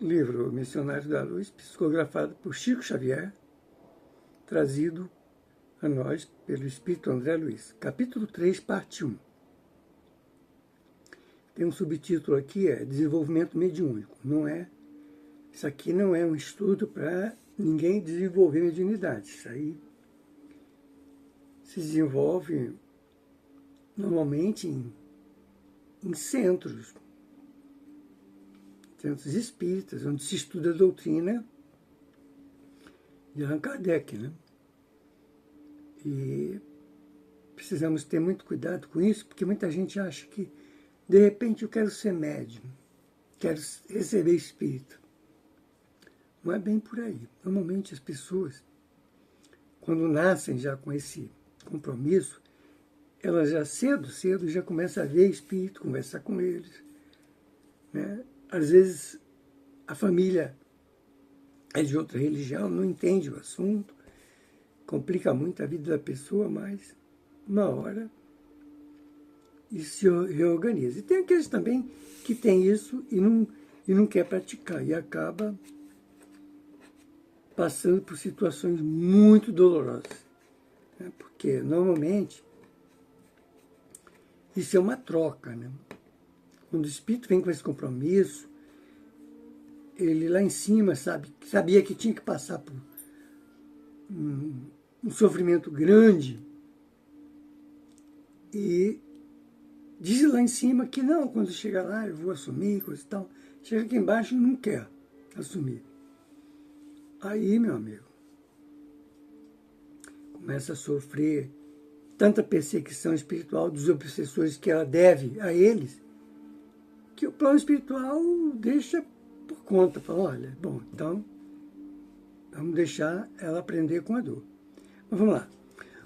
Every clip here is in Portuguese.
livro Missionários da Luz, psicografado por Chico Xavier, trazido a nós pelo Espírito André Luiz. Capítulo 3, parte 1. Tem um subtítulo aqui, Desenvolvimento Mediúnico. Isso aqui não é um estudo para ninguém desenvolver mediunidade. Isso aí se desenvolve normalmente em centros espíritas, onde se estuda a doutrina de Allan Kardec, né? E precisamos ter muito cuidado com isso, porque muita gente acha que, de repente, eu quero ser médium, quero receber espírito. Não é bem por aí. Normalmente as pessoas, quando nascem já com esse compromisso, elas já cedo já começam a ver espírito, conversar com eles, né? Às vezes a família é de outra religião, não entende o assunto, complica muito a vida da pessoa, mas uma hora isso se reorganiza. E tem aqueles também que tem isso e não quer praticar, e acaba passando por situações muito dolorosas, né? Porque normalmente isso é uma troca, né? Quando o espírito vem com esse compromisso, ele lá em cima sabia que tinha que passar por um sofrimento grande e diz lá em cima que não, quando chegar lá eu vou assumir, coisa e tal. Chega aqui embaixo e não quer assumir. Aí, meu amigo, começa a sofrer tanta perseguição espiritual dos obsessores que ela deve a eles, que o plano espiritual deixa por conta. Fala, olha, bom, então vamos deixar ela aprender com a dor. Mas vamos lá.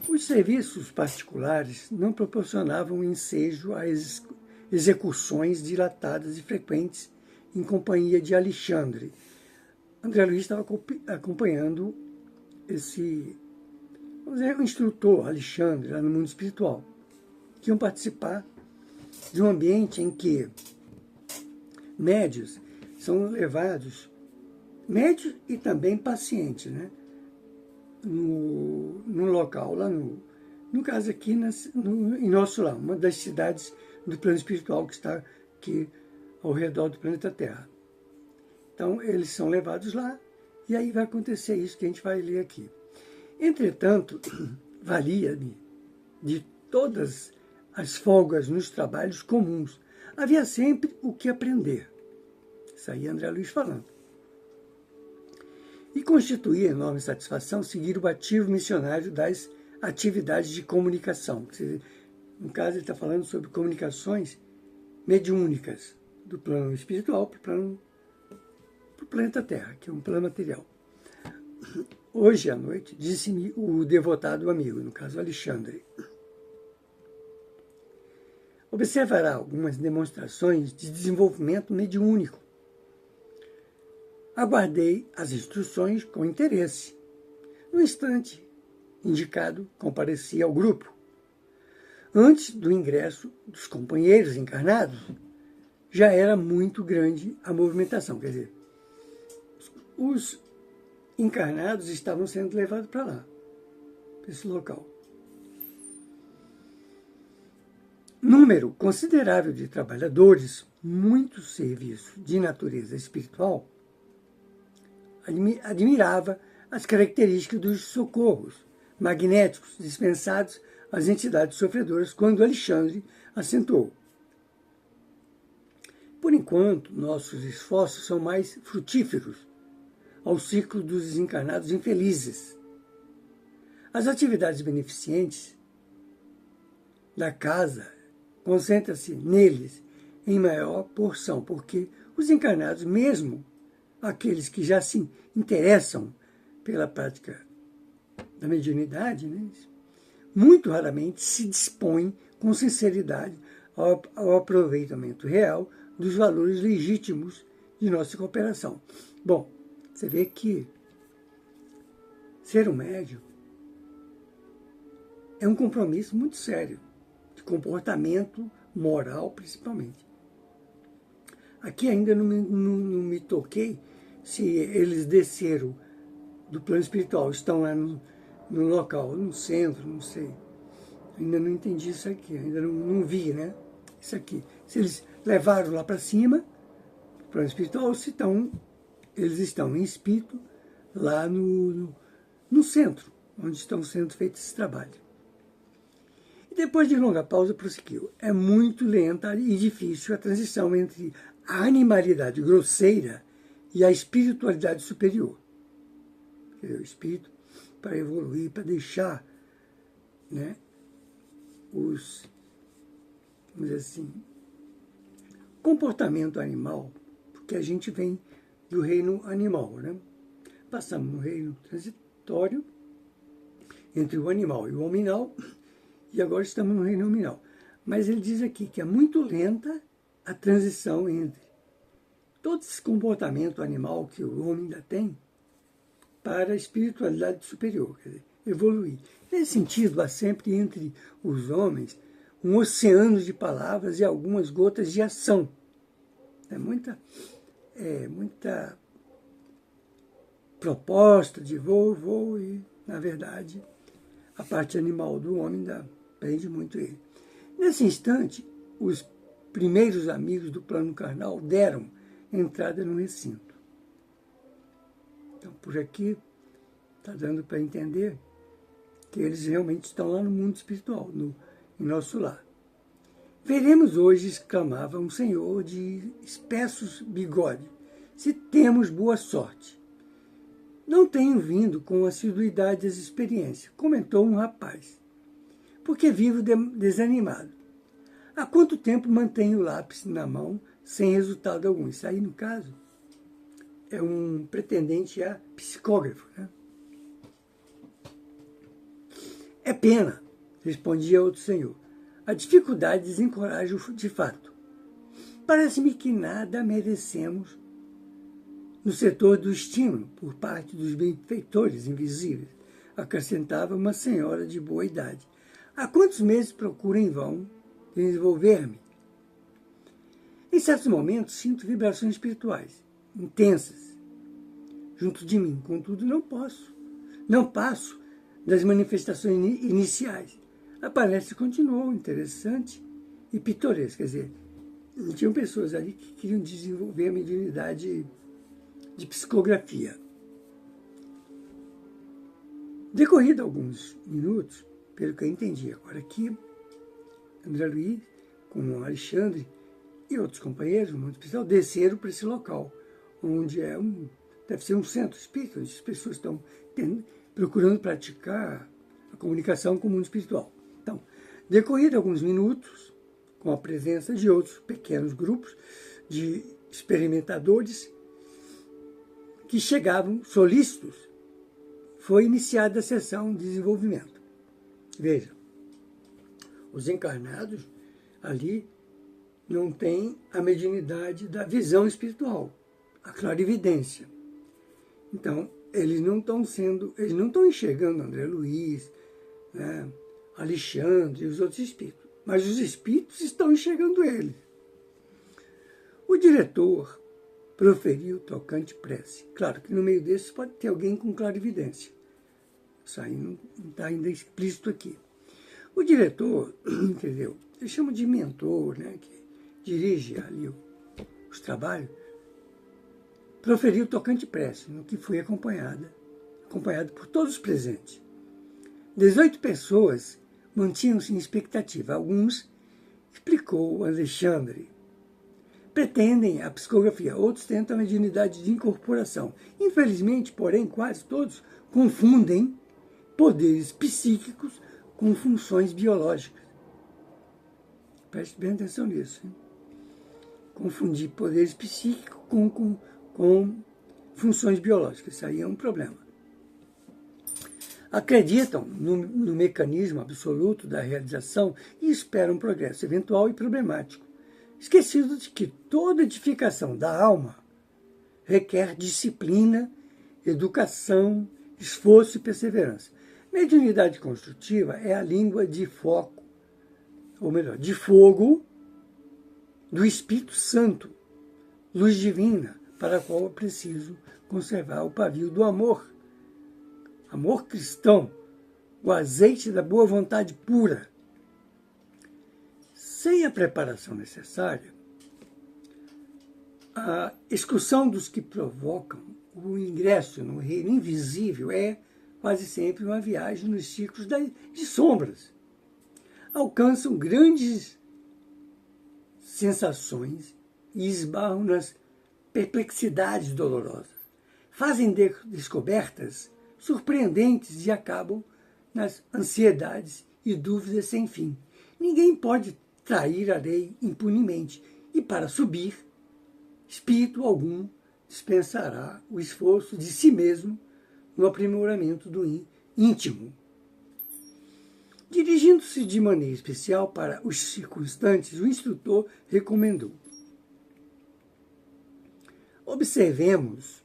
Os serviços particulares não proporcionavam ensejo a execuções dilatadas e frequentes em companhia de Alexandre. André Luiz estava acompanhando esse, vamos dizer, o instrutor Alexandre, lá no mundo espiritual, que iam participar de um ambiente em que médios são levados, médios e também pacientes, né? No local, lá no caso aqui, em nosso lar, uma das cidades do plano espiritual que está aqui ao redor do planeta Terra. Então, eles são levados lá, e aí vai acontecer isso que a gente vai ler aqui. Entretanto, valia-me de todas as folgas nos trabalhos comuns. Havia sempre o que aprender. Isso aí é André Luiz falando. E constituía enorme satisfação seguir o ativo missionário das atividades de comunicação. No caso, ele está falando sobre comunicações mediúnicas, do plano espiritual para o planeta Terra, que é um plano material. Hoje à noite, disse-me o devotado amigo, no caso Alexandre, observará algumas demonstrações de desenvolvimento mediúnico. Aguardei as instruções com interesse. No instante indicado, compareci ao grupo. Antes do ingresso dos companheiros encarnados, já era muito grande a movimentação. Quer dizer, os encarnados estavam sendo levados para lá, para esse local. Número considerável de trabalhadores, muito serviço de natureza espiritual, admirava as características dos socorros magnéticos dispensados às entidades sofredoras quando Alexandre assentou. Por enquanto, nossos esforços são mais frutíferos ao ciclo dos desencarnados infelizes. As atividades beneficentes da casa concentram-se neles em maior porção, porque os encarnados, mesmo aqueles que já se interessam pela prática da mediunidade, né, muito raramente se dispõem com sinceridade ao aproveitamento real dos valores legítimos de nossa cooperação. Bom, você vê que ser um médium é um compromisso muito sério, de comportamento moral principalmente. Aqui ainda não me toquei se eles desceram do plano espiritual, estão lá no local, no centro, não sei. Ainda não entendi isso aqui, ainda não vi, né? Isso aqui. Se eles levaram lá para cima, no plano espiritual, ou se eles estão em espírito lá no centro, onde estão sendo feitos esse trabalho. E depois de longa pausa, prosseguiu. É muito lenta e difícil a transição entre a animalidade grosseira e a espiritualidade superior. Quer dizer, o espírito para evoluir, para deixar, né, vamos dizer assim, comportamento animal, porque a gente vem do reino animal, né? Passamos no reino transitório, entre o animal e o hominal, e agora estamos no reino hominal. Mas ele diz aqui que é muito lenta a transição entre todo esse comportamento animal que o homem ainda tem para a espiritualidade superior, quer dizer, evoluir. Nesse sentido, há sempre entre os homens um oceano de palavras e algumas gotas de ação. É muita proposta de vou, e, na verdade, a parte animal do homem ainda prende muito ele. Nesse instante, os primeiros amigos do plano carnal deram entrada no recinto. Então, por aqui, está dando para entender que eles realmente estão lá no mundo espiritual, em nosso lar. Veremos hoje, exclamava um senhor de espessos bigode, se temos boa sorte. Não tenho vindo com assiduidade às experiências, comentou um rapaz, porque vivo desanimado. Há quanto tempo mantenho o lápis na mão sem resultado algum? Isso aí, no caso, é um pretendente a psicógrafo, né? É pena, respondia outro senhor. A dificuldade desencoraja de fato. Parece-me que nada merecemos no setor do estímulo por parte dos benfeitores invisíveis, acrescentava uma senhora de boa idade. Há quantos meses procuro em vão desenvolver-me? Em certos momentos sinto vibrações espirituais, intensas, junto de mim. Contudo, não passo das manifestações iniciais. Aparece e continuou interessante e pitoresco. Quer dizer, tinham pessoas ali que queriam desenvolver a mediunidade de psicografia. Decorrido alguns minutos, pelo que eu entendi, agora aqui, André Luiz, com o Alexandre e outros companheiros do mundo espiritual, desceram para esse local, onde deve ser um centro espírita, onde as pessoas estão procurando praticar a comunicação com o mundo espiritual. Então, decorrido alguns minutos, com a presença de outros pequenos grupos de experimentadores que chegavam solícitos, foi iniciada a sessão de desenvolvimento. Veja, os encarnados ali não têm a mediunidade da visão espiritual, a clarividência. Então, eles não estão enxergando André Luiz, né, Alexandre e os outros espíritos, mas os espíritos estão enxergando eles. O diretor proferiu tocante prece. Claro que no meio desses pode ter alguém com clarividência. Isso aí não está ainda explícito aqui. O diretor, entendeu? Eu chamo de mentor, né, que dirige ali os trabalhos, proferiu tocante prece, no que foi acompanhado por todos os presentes. 18 pessoas mantinham-se em expectativa. Alguns, explicou Alexandre, pretendem a psicografia, outros tentam a mediunidade de incorporação. Infelizmente, porém, quase todos confundem poderes psíquicos com funções biológicas. Preste bem atenção nisso. Hein? Confundir poderes psíquicos com funções biológicas. Isso aí é um problema. Acreditam no mecanismo absoluto da realização e esperam progresso eventual e problemático, esquecido de que toda edificação da alma requer disciplina, educação, esforço e perseverança. Mediunidade construtiva é a língua de foco, ou melhor, de fogo do Espírito Santo, luz divina para a qual é preciso conservar o pavio do amor. Amor cristão, o azeite da boa vontade pura. Sem a preparação necessária, a excursão dos que provocam o ingresso no reino invisível é quase sempre uma viagem nos círculos de sombras. Alcançam grandes sensações e esbarram nas perplexidades dolorosas. Fazem descobertas surpreendentes e acabam nas ansiedades e dúvidas sem fim. Ninguém pode trair a lei impunemente e, para subir, espírito algum dispensará o esforço de si mesmo no aprimoramento do íntimo. Dirigindo-se de maneira especial para os circunstantes, o instrutor recomendou: observemos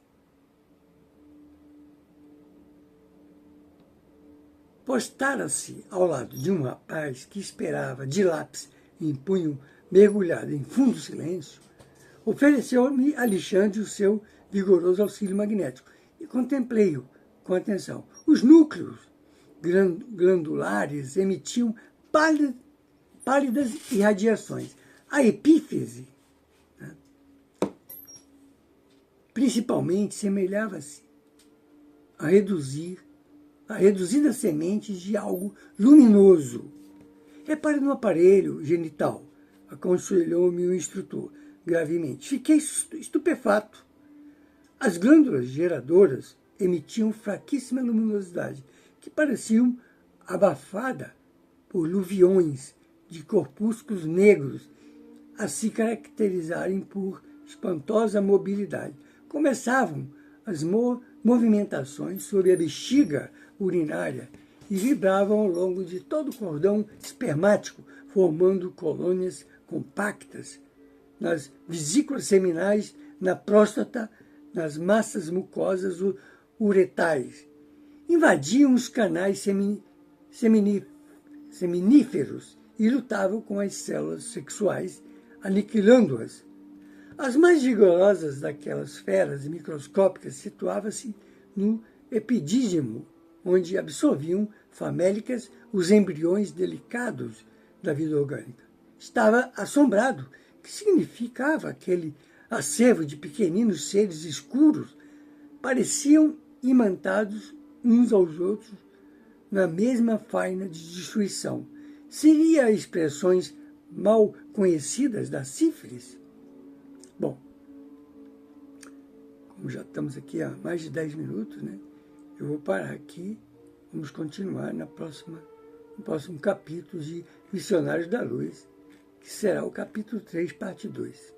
postara-se ao lado de um rapaz que esperava de lápis em punho mergulhado em fundo silêncio. Ofereceu-me Alexandre o seu vigoroso auxílio magnético e contemplei-o com atenção. Os núcleos glandulares emitiam pálidas irradiações. A epífise, né, principalmente, semelhava-se a reduzidas sementes de algo luminoso. Repare no aparelho genital, aconselhou-me o instrutor gravemente. Fiquei estupefato. As glândulas geradoras emitiam fraquíssima luminosidade, que pareciam abafada por luviões de corpúsculos negros, a se caracterizarem por espantosa mobilidade. Começavam as movimentações sobre a bexiga urinária e vibravam ao longo de todo o cordão espermático, formando colônias compactas nas vesículas seminais, na próstata, nas massas mucosas uretais. Invadiam os canais seminíferos e lutavam com as células sexuais, aniquilando-as. As mais vigorosas daquelas feras microscópicas situavam-se no epidídimo, onde absorviam famélicas os embriões delicados da vida orgânica. Estava assombrado. O que significava aquele acervo de pequeninos seres escuros? Pareciam imantados uns aos outros na mesma faina de destruição. Seria expressões mal conhecidas da sífilis? Bom, como já estamos aqui há mais de 10 minutos, né? Eu vou parar aqui, vamos continuar no próximo capítulo de Missionários da Luz, que será o capítulo 3, parte 2.